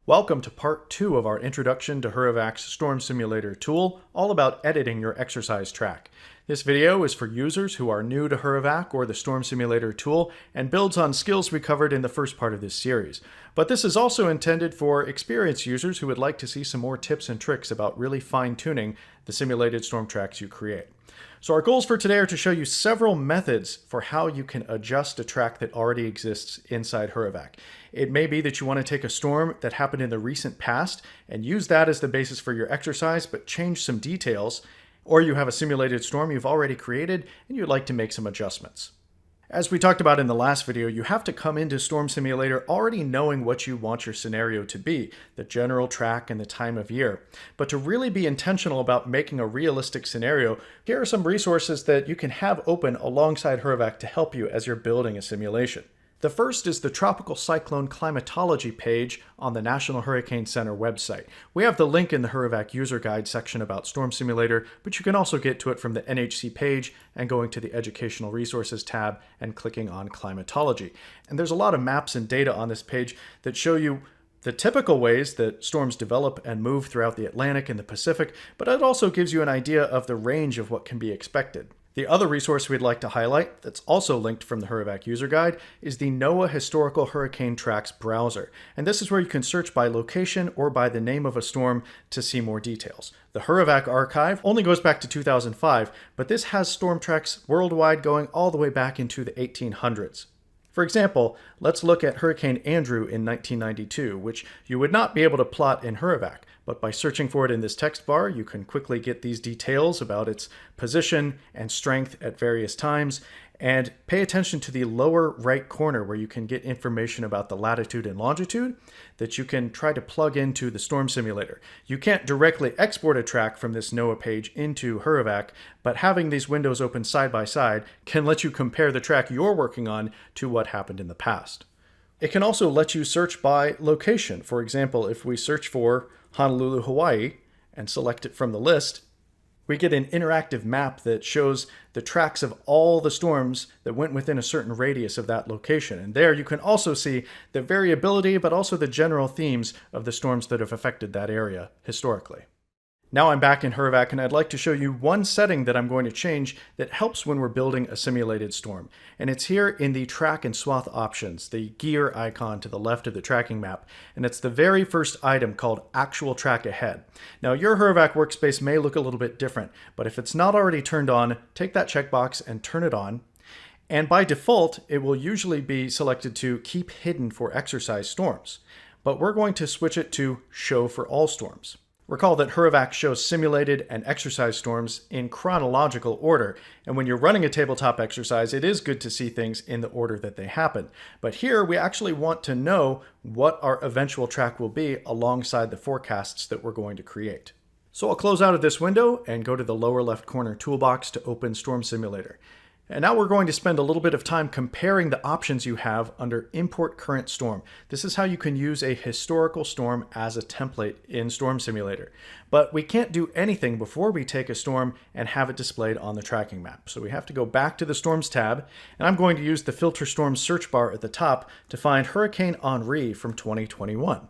Welcome to part 2 of our introduction to HURREVAC's Storm Simulator tool, all about editing your exercise track. This video is for users who are new to HURREVAC or the Storm Simulator tool and builds on skills we covered in the first part of this series. But this is also intended for experienced users who would like to see some more tips and tricks about really fine-tuning the simulated storm tracks you create. So our goals for today are to show you several methods for how you can adjust a track that already exists inside HURREVAC. It may be that you want to take a storm that happened in the recent past and use that as the basis for your exercise, but change some details, or you have a simulated storm you've already created and you'd like to make some adjustments. As we talked about in the last video, you have to come into Storm Simulator already knowing what you want your scenario to be, the general track and the time of year. But to really be intentional about making a realistic scenario, here are some resources that you can have open alongside HURREVAC to help you as you're building a simulation. The first is the Tropical Cyclone Climatology page on the National Hurricane Center website. We have the link in the HURREVAC user guide section about Storm Simulator, but you can also get to it from the NHC page and going to the Educational Resources tab and clicking on Climatology. And there's a lot of maps and data on this page that show you the typical ways that storms develop and move throughout the Atlantic and the Pacific, but it also gives you an idea of the range of what can be expected. The other resource we'd like to highlight, that's also linked from the HURREVAC user guide, is the NOAA Historical Hurricane Tracks browser. And this is where you can search by location or by the name of a storm to see more details. The HURREVAC archive only goes back to 2005, but this has storm tracks worldwide going all the way back into the 1800s. For example, let's look at Hurricane Andrew in 1992, which you would not be able to plot in HURREVAC, but by searching for it in this text bar, you can quickly get these details about its position and strength at various times, and pay attention to the lower right corner where you can get information about the latitude and longitude that you can try to plug into the storm simulator. You can't directly export a track from this NOAA page into HURREVAC, but having these windows open side by side can let you compare the track you're working on to what happened in the past. It can also let you search by location. For example, if we search for Honolulu, Hawaii, and select it from the list, we get an interactive map that shows the tracks of all the storms that went within a certain radius of that location. And there you can also see the variability, but also the general themes of the storms that have affected that area historically. Now I'm back in HURREVAC, and I'd like to show you one setting that I'm going to change that helps when we're building a simulated storm. And it's here in the track and swath options, the gear icon to the left of the tracking map. And it's the very first item called Actual Track Ahead. Now your HURREVAC workspace may look a little bit different, but if it's not already turned on, take that checkbox and turn it on. And by default, it will usually be selected to keep hidden for exercise storms. But we're going to switch it to show for all storms. Recall that HURREVAC shows simulated and exercise storms in chronological order, and when you're running a tabletop exercise, it is good to see things in the order that they happen. But here, we actually want to know what our eventual track will be alongside the forecasts that we're going to create. So I'll close out of this window and go to the lower left corner toolbox to open Storm Simulator. And now we're going to spend a little bit of time comparing the options you have under Import Current Storm. This is how you can use a historical storm as a template in Storm Simulator. But we can't do anything before we take a storm and have it displayed on the tracking map. So we have to go back to the Storms tab, and I'm going to use the Filter Storms search bar at the top to find Hurricane Henri from 2021.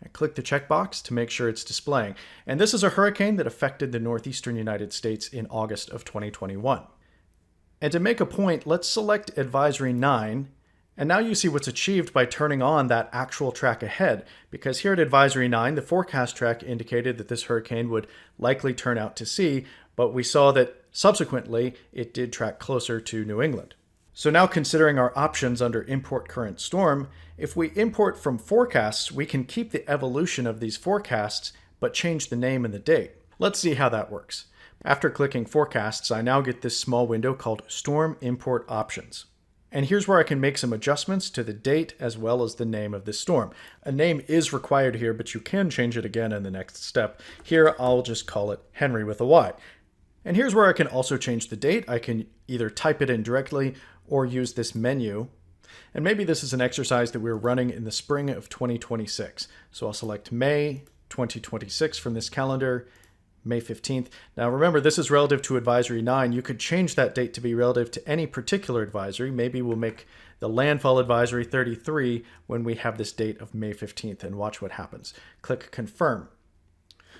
I click the checkbox to make sure it's displaying. And this is a hurricane that affected the northeastern United States in August of 2021. And to make a point, let's select Advisory 9, and now you see what's achieved by turning on that actual track ahead, because here at Advisory 9, the forecast track indicated that this hurricane would likely turn out to sea, but we saw that subsequently it did track closer to New England. So now considering our options under Import Current Storm, if we import from forecasts, we can keep the evolution of these forecasts, but change the name and the date. Let's see how that works. After clicking Forecasts, I now get this small window called Storm Import Options. And here's where I can make some adjustments to the date as well as the name of this storm. A name is required here, but you can change it again in the next step. Here, I'll just call it Henry with a Y. And here's where I can also change the date. I can either type it in directly or use this menu. And maybe this is an exercise that we're running in the spring of 2026. So I'll select May 2026 from this calendar, May 15th. Now remember, this is relative to Advisory 9. You could change that date to be relative to any particular advisory. Maybe we'll make the landfall advisory 33 when we have this date of May 15th, and watch what happens. Click confirm.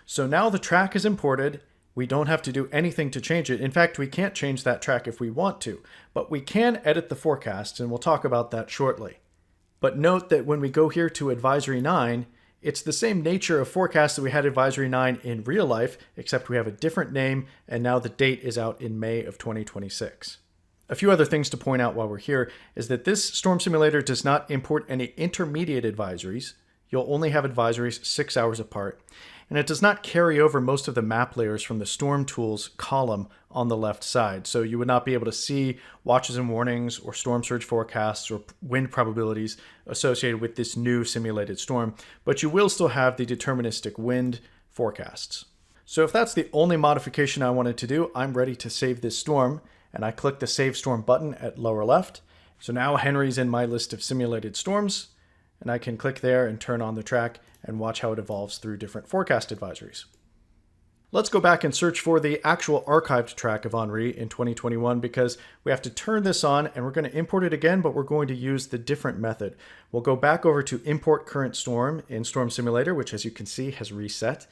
So now the track is imported. We don't have to do anything to change it. In fact, we can't change that track if we want to, but we can edit the forecast, and we'll talk about that shortly. But note that when we go here to Advisory 9, it's the same nature of forecast that we had Advisory 9 in real life, except we have a different name, and now the date is out in May of 2026. A few other things to point out while we're here is that this storm simulator does not import any intermediate advisories. You'll only have advisories 6 hours apart. And it does not carry over most of the map layers from the Storm Tools column on the left side. So you would not be able to see watches and warnings or storm surge forecasts or wind probabilities associated with this new simulated storm, but you will still have the deterministic wind forecasts. So if that's the only modification I wanted to do, I'm ready to save this storm, and I click the Save Storm button at lower left. So now Henry's in my list of simulated storms, and I can click there and turn on the track and watch how it evolves through different forecast advisories. Let's go back and search for the actual archived track of Henri in 2021, because we have to turn this on and we're going to import it again, but we're going to use the different method. We'll go back over to Import Current Storm in Storm Simulator, which as you can see has reset.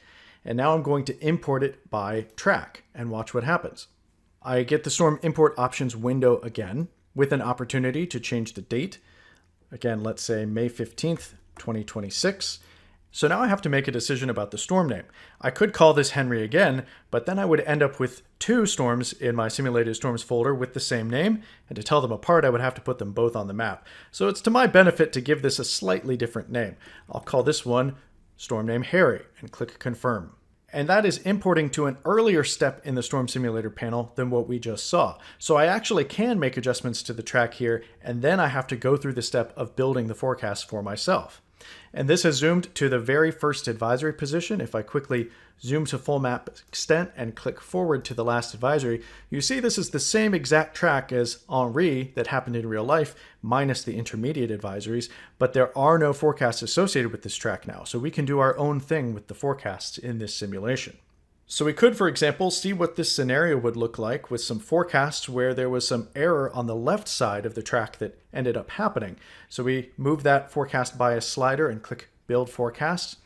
And now I'm going to import it by track and watch what happens. I get the Storm Import Options window again with an opportunity to change the date. Again, let's say May 15th, 2026. So now I have to make a decision about the storm name. I could call this Henry again, but then I would end up with two storms in my simulated storms folder with the same name, and to tell them apart, I would have to put them both on the map. So it's to my benefit to give this a slightly different name. I'll call this one storm name Harry and click confirm. And that is importing to an earlier step in the Storm Simulator panel than what we just saw. So I actually can make adjustments to the track here, and then I have to go through the step of building the forecast for myself. And this has zoomed to the very first advisory position. If I quickly zoom to full map extent and click forward to the last advisory, you see this is the same exact track as Henri that happened in real life, minus the intermediate advisories, but there are no forecasts associated with this track now, so we can do our own thing with the forecasts in this simulation. So we could, for example, see what this scenario would look like with some forecasts where there was some error on the left side of the track that ended up happening. So we move that forecast bias slider and click Build Forecast,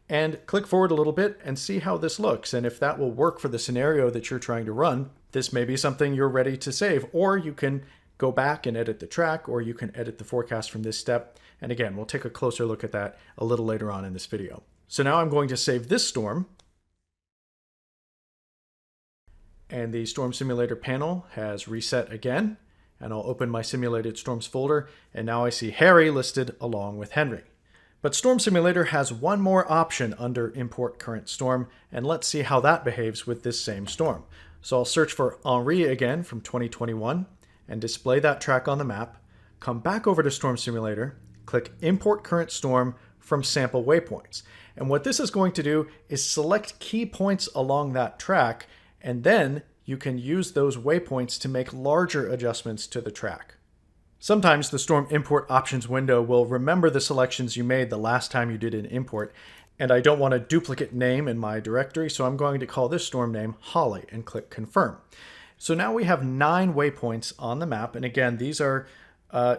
and click forward a little bit and see how this looks. And if that will work for the scenario that you're trying to run, this may be something you're ready to save. Or you can go back and edit the track, or you can edit the forecast from this step. And again, we'll take a closer look at that a little later on in this video. So now I'm going to save this storm. And the Storm Simulator panel has reset again. And I'll open my Simulated Storms folder, and now I see Harry listed along with Henry. But Storm Simulator has one more option under Import Current Storm, and let's see how that behaves with this same storm. So I'll search for Henri again from 2021, and display that track on the map, come back over to Storm Simulator, click Import Current Storm from Sample Waypoints. And what this is going to do is select key points along that track, and then you can use those waypoints to make larger adjustments to the track. Sometimes the Storm Import Options window will remember the selections you made the last time you did an import, and I don't want a duplicate name in my directory, so I'm going to call this storm name Holly and click Confirm. So now we have 9 waypoints on the map, and again, these are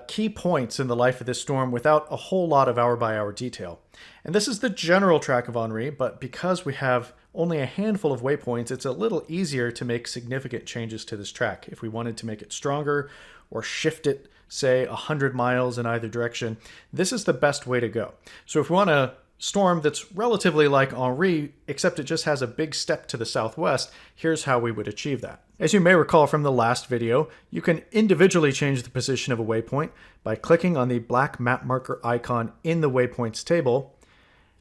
key points in the life of this storm without a whole lot of hour-by-hour detail. And this is the general track of Henri, but because we have only a handful of waypoints, it's a little easier to make significant changes to this track. If we wanted to make it stronger or shift it, say, 100 miles in either direction, this is the best way to go. So if we want a storm that's relatively like Henri, except it just has a big step to the southwest, here's how we would achieve that. As you may recall from the last video, you can individually change the position of a waypoint by clicking on the black map marker icon in the waypoints table,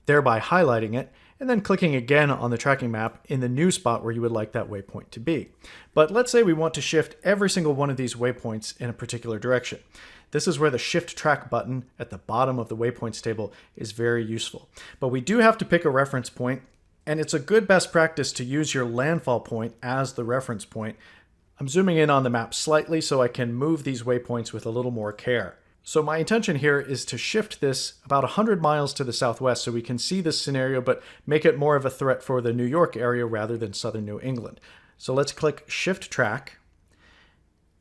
thereby highlighting it, and then clicking again on the tracking map in the new spot where you would like that waypoint to be. But let's say we want to shift every single one of these waypoints in a particular direction. This is where the Shift Track button at the bottom of the waypoints table is very useful. But we do have to pick a reference point, and it's a good best practice to use your landfall point as the reference point. I'm zooming in on the map slightly so I can move these waypoints with a little more care. So my intention here is to shift this about 100 miles to the southwest so we can see this scenario, but make it more of a threat for the New York area rather than southern New England. So let's click Shift Track.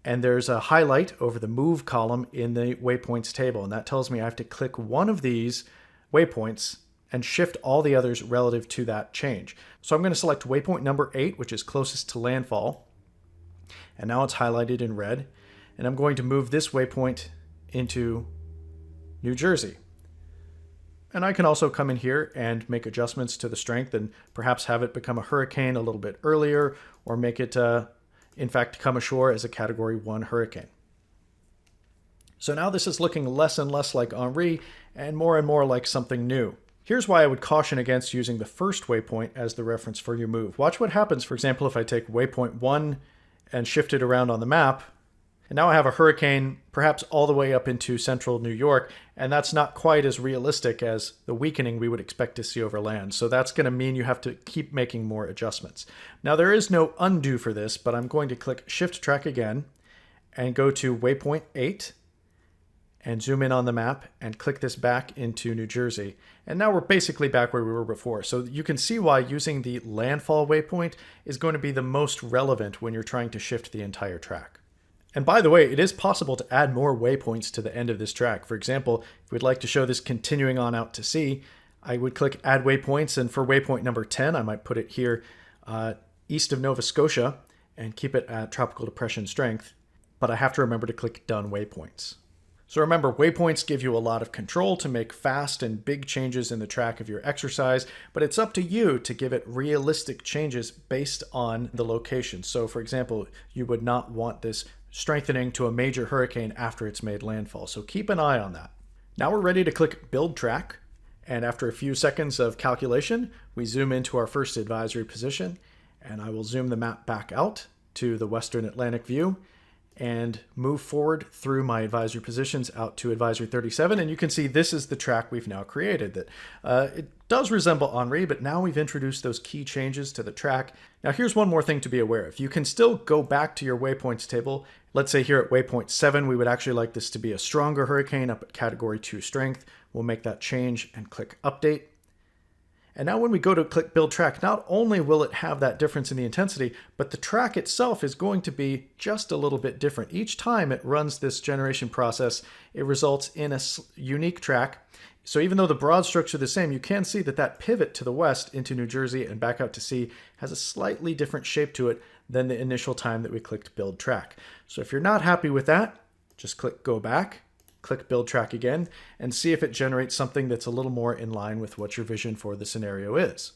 And there's a highlight over the move column in the waypoints table. And that tells me I have to click one of these waypoints and shift all the others relative to that change. So I'm going to select waypoint number 8, which is closest to landfall. And now it's highlighted in red. And I'm going to move this waypoint into New Jersey. And I can also come in here and make adjustments to the strength and perhaps have it become a hurricane a little bit earlier, or make it, in fact, come ashore as a Category 1 hurricane. So now this is looking less and less like Henri and more like something new. Here's why I would caution against using the first waypoint as the reference for your move. Watch what happens, for example, if I take waypoint 1 and shift it around on the map. And now I have a hurricane perhaps all the way up into central New York, and that's not quite as realistic as the weakening we would expect to see over land. So that's going to mean you have to keep making more adjustments. Now there is no undo for this, but I'm going to click Shift Track again and go to waypoint 8 and zoom in on the map and click this back into New Jersey. And now we're basically back where we were before. So you can see why using the landfall waypoint is going to be the most relevant when you're trying to shift the entire track. And by the way, it is possible to add more waypoints to the end of this track. For example, if we'd like to show this continuing on out to sea, I would click Add Waypoints, and for waypoint number 10, I might put it here east of Nova Scotia and keep it at tropical depression strength, but I have to remember to click Done Waypoints. So remember, waypoints give you a lot of control to make fast and big changes in the track of your exercise, but it's up to you to give it realistic changes based on the location. So for example, you would not want this strengthening to a major hurricane after it's made landfall. So keep an eye on that. Now we're ready to click Build Track. And after a few seconds of calculation, we zoom into our first advisory position, and I will zoom the map back out to the Western Atlantic view and move forward through my advisory positions out to advisory 37. And you can see this is the track we've now created. That it does resemble Henri, but now we've introduced those key changes to the track. Now here's one more thing to be aware of. You can still go back to your waypoints table. Let's say here at waypoint 7, we would actually like this to be a stronger hurricane up at Category 2 strength. We'll make that change and click Update. And now when we go to click Build Track, not only will it have that difference in the intensity, but the track itself is going to be just a little bit different. Each time it runs this generation process, it results in a unique track. So even though the broad strokes are the same, you can see that that pivot to the west into New Jersey and back out to sea has a slightly different shape to it than the initial time that we clicked Build Track. So if you're not happy with that, just click Go Back, click Build Track again, and see if it generates something that's a little more in line with what your vision for the scenario is.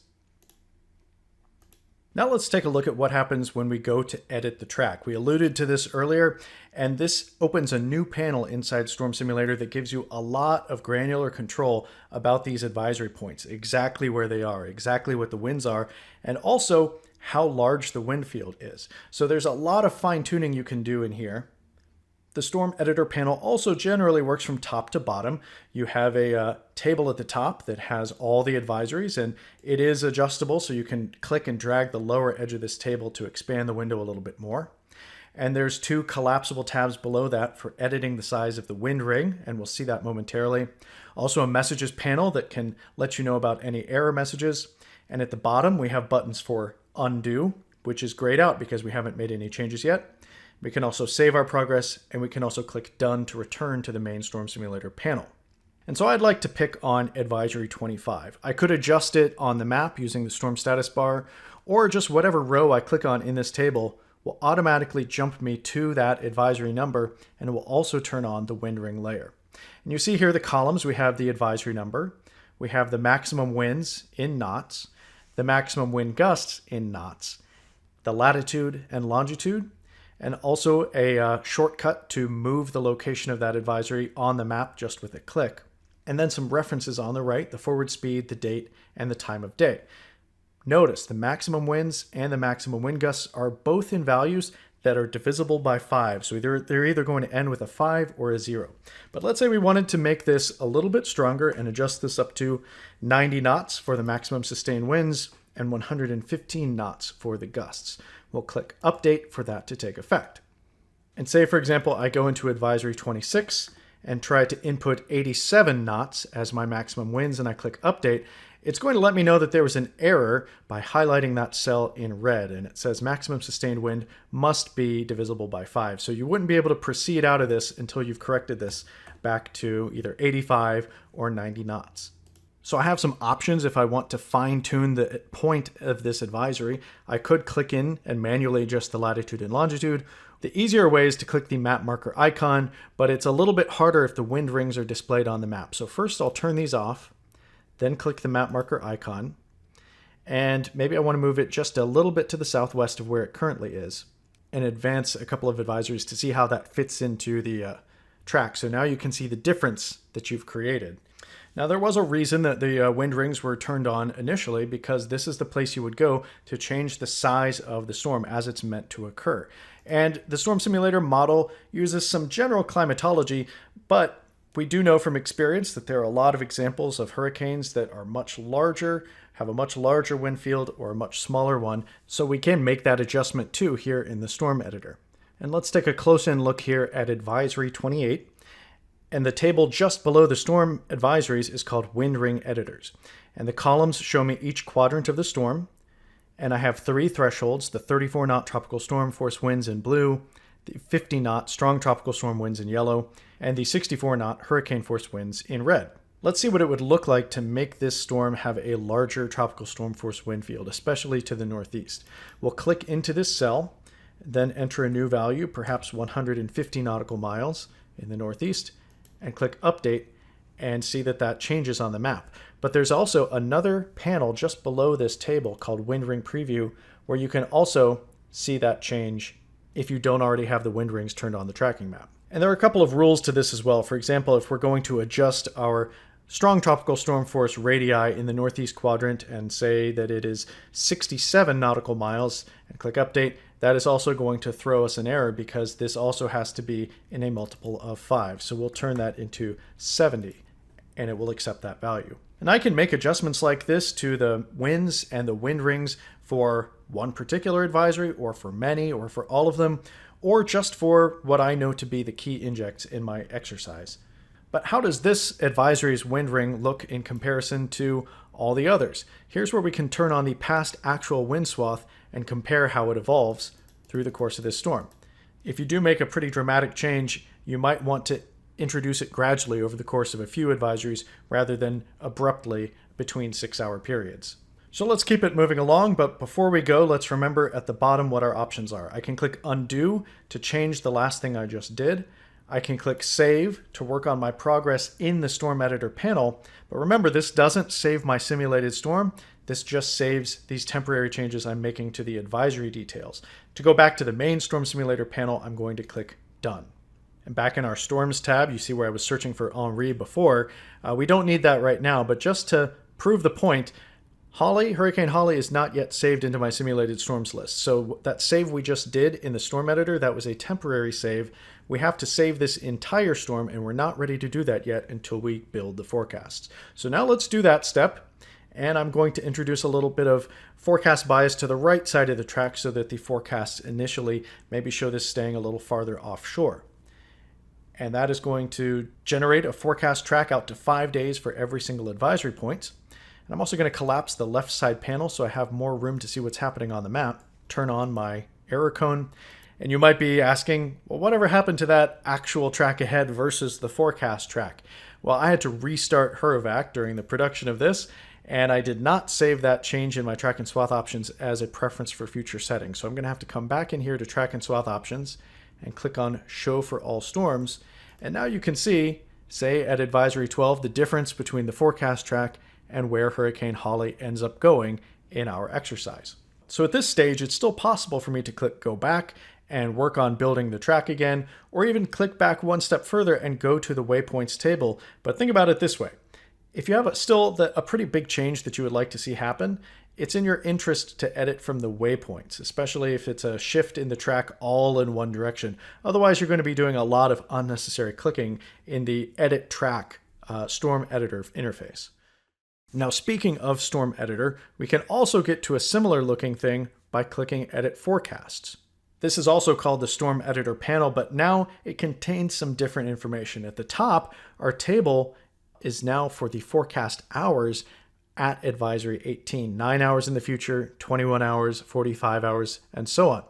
Now let's take a look at what happens when we go to edit the track. We alluded to this earlier, and this opens a new panel inside Storm Simulator that gives you a lot of granular control about these advisory points, exactly where they are, exactly what the winds are, and also how large the wind field is. So there's a lot of fine-tuning you can do in here. The Storm Editor panel also generally works from top to bottom. You have a table at the top that has all the advisories, and it is adjustable, so you can click and drag the lower edge of this table to expand the window a little bit more. And there's two collapsible tabs below that for editing the size of the wind ring, and we'll see that momentarily. Also a messages panel that can let you know about any error messages. And at the bottom, we have buttons for undo, which is grayed out because we haven't made any changes yet. We can also save our progress, and we can also click Done to return to the main Storm Simulator panel. And so I'd like to pick on Advisory 25. I could adjust it on the map using the Storm Status bar, or just whatever row I click on in this table will automatically jump me to that advisory number, and it will also turn on the wind ring layer. And you see here the columns. We have the advisory number, we have the maximum winds in knots, the maximum wind gusts in knots, the latitude and longitude, and also a shortcut to move the location of that advisory on the map just with a click. And then some references on the right, the forward speed, the date, and the time of day. Notice the maximum winds and the maximum wind gusts are both in values that are divisible by 5. So they're either going to end with a 5 or a 0. But let's say we wanted to make this a little bit stronger and adjust this up to 90 knots for the maximum sustained winds and 115 knots for the gusts. We'll click Update for that to take effect. And say, for example, I go into Advisory 26 and try to input 87 knots as my maximum winds, and I click Update. it's going to let me know that there was an error by highlighting that cell in red, and it says maximum sustained wind must be divisible by 5. So you wouldn't be able to proceed out of this until you've corrected this back to either 85 or 90 knots. So I have some options if I want to fine-tune the point of this advisory. I could click in and manually adjust the latitude and longitude. The easier way is to click the map marker icon, but it's a little bit harder if the wind rings are displayed on the map. So first I'll turn these off, then click the map marker icon, and maybe I want to move it just a little bit to the southwest of where it currently is, and advance a couple of advisories to see how that fits into the track. So now you can see the difference that you've created. Now, there was a reason that the wind rings were turned on initially, because this is the place you would go to change the size of the storm as it's meant to occur. And the storm simulator model uses some general climatology, but we do know from experience that there are a lot of examples of hurricanes that are much larger, have a much larger wind field, or a much smaller one, so we can make that adjustment too here in the storm editor. And let's take a close-in look here at Advisory 28. And the table just below the storm advisories is called Wind Ring Editors. And the columns show me each quadrant of the storm. And I have 3 thresholds: the 34-knot tropical storm force winds in blue, the 50-knot strong tropical storm winds in yellow, and the 64-knot hurricane force winds in red. Let's see what it would look like to make this storm have a larger tropical storm force wind field, especially to the northeast. We'll click into this cell, then enter a new value, perhaps 150 nautical miles in the northeast, and click Update, and see that that changes on the map. But there's also another panel just below this table called Wind Ring Preview, where you can also see that change if you don't already have the wind rings turned on the tracking map. And there are a couple of rules to this as well. For example, if we're going to adjust our strong tropical storm force radii in the northeast quadrant and say that it is 67 nautical miles and click Update, that is also going to throw us an error because this also has to be in a multiple of 5. So we'll turn that into 70 and it will accept that value. And I can make adjustments like this to the winds and the wind rings for one particular advisory, or for many, or for all of them, or just for what I know to be the key injects in my exercise. But how does this advisory's wind ring look in comparison to all the others? Here's where we can turn on the past actual wind swath and compare how it evolves through the course of this storm. If you do make a pretty dramatic change, you might want to introduce it gradually over the course of a few advisories rather than abruptly between 6-hour periods. So let's keep it moving along, but before we go, let's remember at the bottom what our options are. I can click Undo to change the last thing I just did. I can click Save to work on my progress in the Storm Editor panel, but remember, this doesn't save my simulated storm. This just saves these temporary changes I'm making to the advisory details. To go back to the main Storm Simulator panel, I'm going to click Done. And back in our Storms tab, you see where I was searching for Henri before. We don't need that right now, but just to prove the point, Hurricane Holly is not yet saved into my simulated storms list. So that save we just did in the storm editor, that was a temporary save. We have to save this entire storm, and we're not ready to do that yet until we build the forecasts. So now let's do that step. And I'm going to introduce a little bit of forecast bias to the right side of the track so that the forecasts initially maybe show this staying a little farther offshore. And that is going to generate a forecast track out to 5 days for every single advisory point. And I'm also going to collapse the left side panel so I have more room to see what's happening on the map. Turn on my error cone. And you might be asking, well, whatever happened to that actual track ahead versus the forecast track? Well, I had to restart HURREVAC during the production of this, and I did not save that change in my track and swath options as a preference for future settings. So I'm going to have to come back in here to track and swath options and click on Show for All Storms. And now you can see, say at Advisory 12, the difference between the forecast track and where Hurricane Holly ends up going in our exercise. So at this stage, it's still possible for me to click Go Back and work on building the track again, or even click back one step further and go to the Waypoints table. But think about it this way. If you have a pretty big change that you would like to see happen, it's in your interest to edit from the waypoints, especially if it's a shift in the track all in one direction. Otherwise, you're going to be doing a lot of unnecessary clicking in the Edit Track Storm Editor interface. Now, speaking of Storm Editor, we can also get to a similar looking thing by clicking Edit Forecasts. This is also called the Storm Editor panel, but now it contains some different information. At the top, our table is now for the forecast hours at advisory 18, 9 hours in the future, 21 hours, 45 hours, and so on.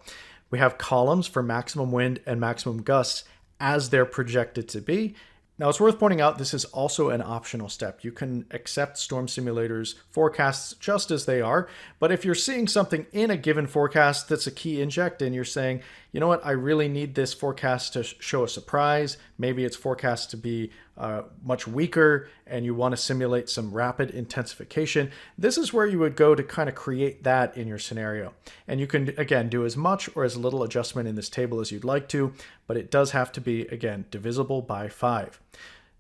We have columns for maximum wind and maximum gusts as they're projected to be. Now, it's worth pointing out this is also an optional step. You can accept Storm Simulator's forecasts just as they are, but if you're seeing something in a given forecast that's a key inject and you're saying, you know what, I really need this forecast to show a surprise, maybe it's forecast to be much weaker and you want to simulate some rapid intensification, this is where you would go to kind of create that in your scenario. And you can, again, do as much or as little adjustment in this table as you'd like to, but it does have to be, again, divisible by 5.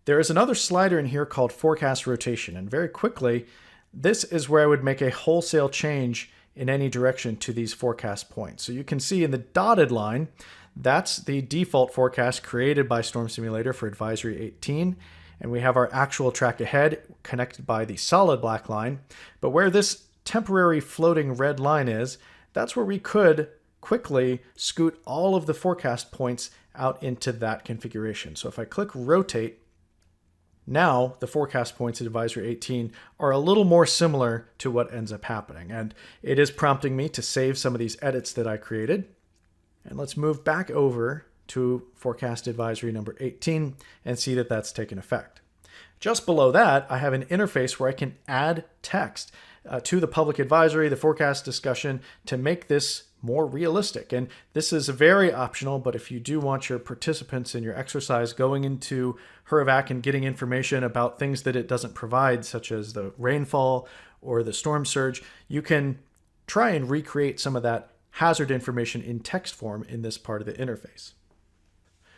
There is another slider in here called forecast rotation, and very quickly, this is where I would make a wholesale change in any direction to these forecast points. So you can see in the dotted line, that's the default forecast created by Storm Simulator for advisory 18, and we have our actual track ahead connected by the solid black line. But where this temporary floating red line is, that's where we could quickly scoot all of the forecast points out into that configuration. So if I click rotate, now the forecast points at advisory 18 are a little more similar to what ends up happening. And it is prompting me to save some of these edits that I created. And let's move back over to forecast advisory number 18 and see that that's taken effect. Just below that, I have an interface where I can add text to the public advisory, the forecast discussion, to make this more realistic. And this is very optional, but if you do want your participants in your exercise going into HURREVAC and getting information about things that it doesn't provide, such as the rainfall or the storm surge, you can try and recreate some of that hazard information in text form in this part of the interface.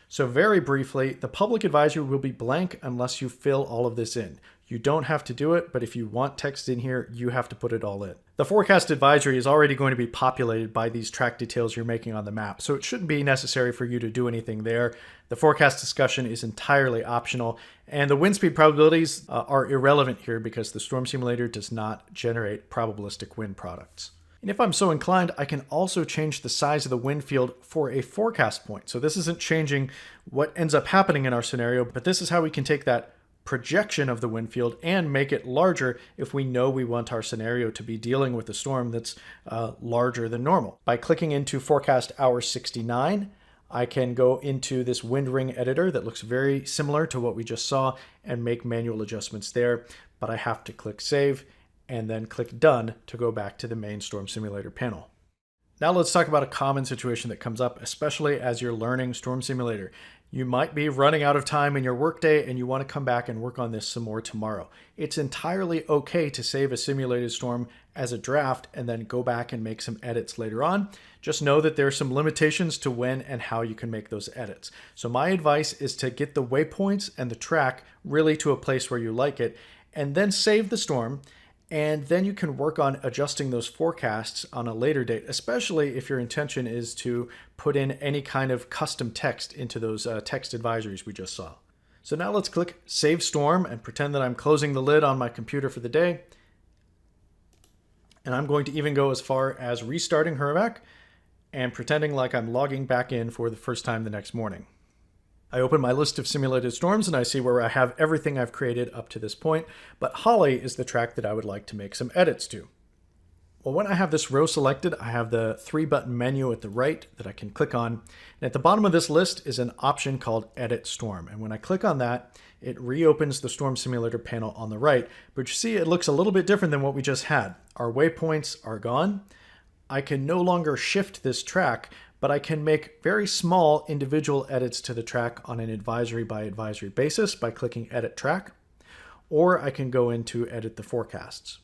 So very briefly, the public advisory will be blank unless you fill all of this in. You don't have to do it, but if you want text in here, you have to put it all in. The forecast advisory is already going to be populated by these track details you're making on the map, so it shouldn't be necessary for you to do anything there. The forecast discussion is entirely optional, and the wind speed probabilities are irrelevant here because the Storm Simulator does not generate probabilistic wind products. And if I'm so inclined, I can also change the size of the wind field for a forecast point. So this isn't changing what ends up happening in our scenario, but this is how we can take that projection of the wind field and make it larger if we know we want our scenario to be dealing with a storm that's larger than normal. By clicking into forecast hour 69, I can go into this wind ring editor that looks very similar to what we just saw and make manual adjustments there, but I have to click save and then click done to go back to the main Storm Simulator panel. Now let's talk about a common situation that comes up, especially as you're learning Storm Simulator. You might be running out of time in your workday and you want to come back and work on this some more tomorrow. It's entirely okay to save a simulated storm as a draft and then go back and make some edits later on. Just know that there are some limitations to when and how you can make those edits. So my advice is to get the waypoints and the track really to a place where you like it, and then save the storm. And then you can work on adjusting those forecasts on a later date, especially if your intention is to put in any kind of custom text into those text advisories we just saw. So now let's click Save Storm and pretend that I'm closing the lid on my computer for the day. And I'm going to even go as far as restarting HURREVAC and pretending like I'm logging back in for the first time the next morning. I open my list of simulated storms and I see where I have everything I've created up to this point, but Holly is the track that I would like to make some edits to. Well, when I have this row selected, I have the 3-button menu at the right that I can click on. And at the bottom of this list is an option called Edit Storm. And when I click on that, it reopens the Storm Simulator panel on the right. But you see, it looks a little bit different than what we just had. Our waypoints are gone. I can no longer shift this track, but I can make very small individual edits to the track on an advisory by advisory basis by clicking Edit Track, or I can go in to edit the forecasts.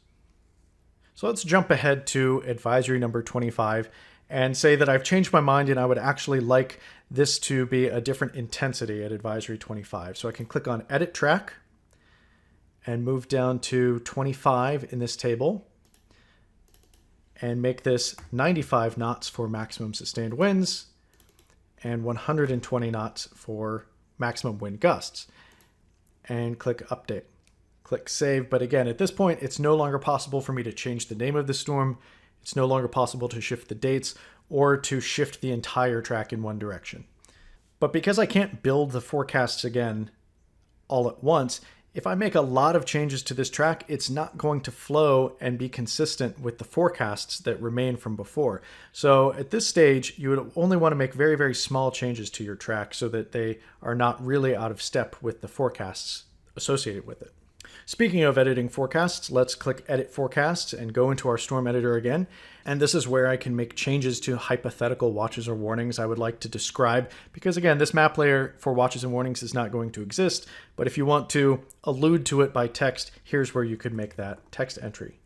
So let's jump ahead to advisory number 25 and say that I've changed my mind and I would actually like this to be a different intensity at advisory 25. So I can click on Edit Track and move down to 25 in this table, and make this 95 knots for maximum sustained winds and 120 knots for maximum wind gusts. And click Update. Click Save. But again, at this point, it's no longer possible for me to change the name of the storm. It's no longer possible to shift the dates or to shift the entire track in one direction. But because I can't build the forecasts again all at once, If I make a lot of changes to this track, it's not going to flow and be consistent with the forecasts that remain from before. So at this stage, you would only want to make very, very small changes to your track so that they are not really out of step with the forecasts associated with it. Speaking of editing forecasts, let's click Edit Forecasts and go into our storm editor again. And this is where I can make changes to hypothetical watches or warnings I would like to describe, because again, this map layer for watches and warnings is not going to exist. But if you want to allude to it by text, here's where you could make that text entry.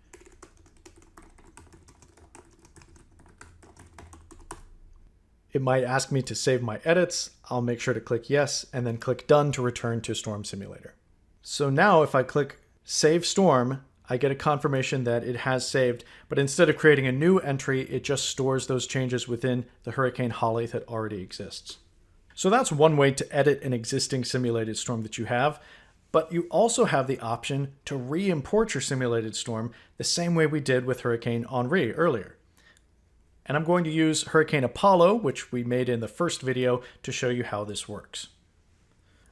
It might ask me to save my edits. I'll make sure to click yes and then click Done to return to Storm Simulator. So now if I click Save Storm, I get a confirmation that it has saved, but instead of creating a new entry, it just stores those changes within the Hurricane Holly that already exists. So that's one way to edit an existing simulated storm that you have, but you also have the option to re-import your simulated storm the same way we did with Hurricane Henri earlier. And I'm going to use Hurricane Apollo, which we made in the first video, to show you how this works.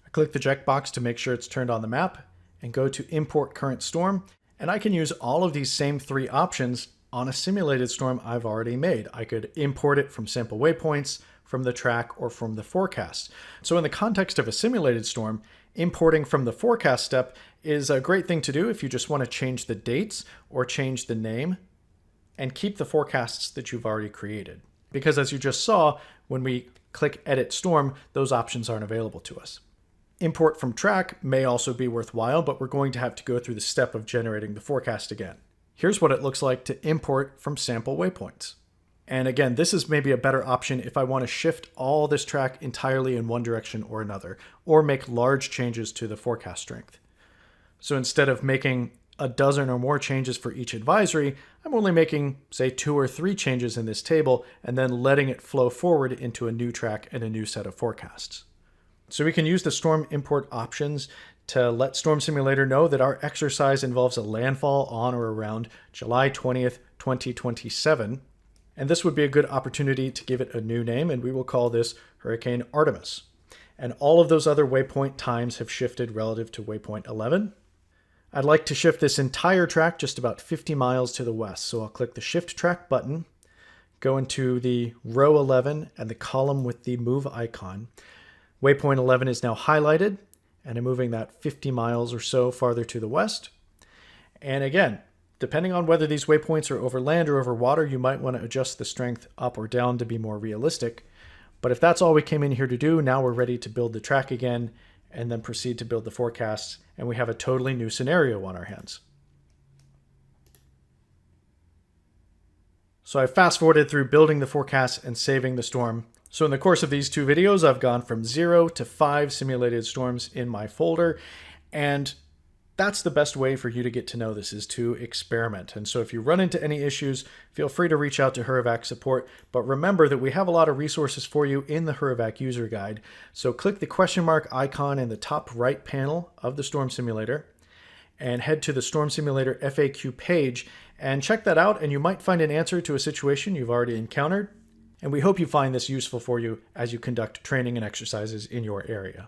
I click the checkbox to make sure it's turned on the map and go to Import Current Storm, and I can use all of these same three options on a simulated storm I've already made. I could import it from sample waypoints, from the track, or from the forecast. So in the context of a simulated storm, importing from the forecast step is a great thing to do if you just want to change the dates or change the name and keep the forecasts that you've already created. Because as you just saw, when we click Edit Storm, those options aren't available to us. Import from track may also be worthwhile, but we're going to have to go through the step of generating the forecast again. Here's what it looks like to import from sample waypoints. And again, this is maybe a better option if I want to shift all this track entirely in one direction or another, or make large changes to the forecast strength. So instead of making a dozen or more changes for each advisory, I'm only making, say, 2 or 3 changes in this table and then letting it flow forward into a new track and a new set of forecasts. So we can use the storm import options to let Storm Simulator know that our exercise involves a landfall on or around July 20th, 2027. And this would be a good opportunity to give it a new name, and we will call this Hurricane Artemis. And all of those other waypoint times have shifted relative to waypoint 11. I'd like to shift this entire track just about 50 miles to the west. So I'll click the Shift Track button, go into the row 11 and the column with the move icon. Waypoint 11 is now highlighted, and I'm moving that 50 miles or so farther to the west. And again, depending on whether these waypoints are over land or over water, you might want to adjust the strength up or down to be more realistic. But if that's all we came in here to do, now we're ready to build the track again and then proceed to build the forecasts, and we have a totally new scenario on our hands. So I fast forwarded through building the forecast and saving the storm. So in the course of these 2 videos, I've gone from 0 to 5 simulated storms in my folder, and that's the best way for you to get to know this, is to experiment. And so if you run into any issues, feel free to reach out to HURREVAC support, but remember that we have a lot of resources for you in the HURREVAC user guide. So click the question mark icon in the top right panel of the Storm Simulator and head to the Storm Simulator FAQ page and check that out, and you might find an answer to a situation you've already encountered. And we hope you find this useful for you as you conduct training and exercises in your area.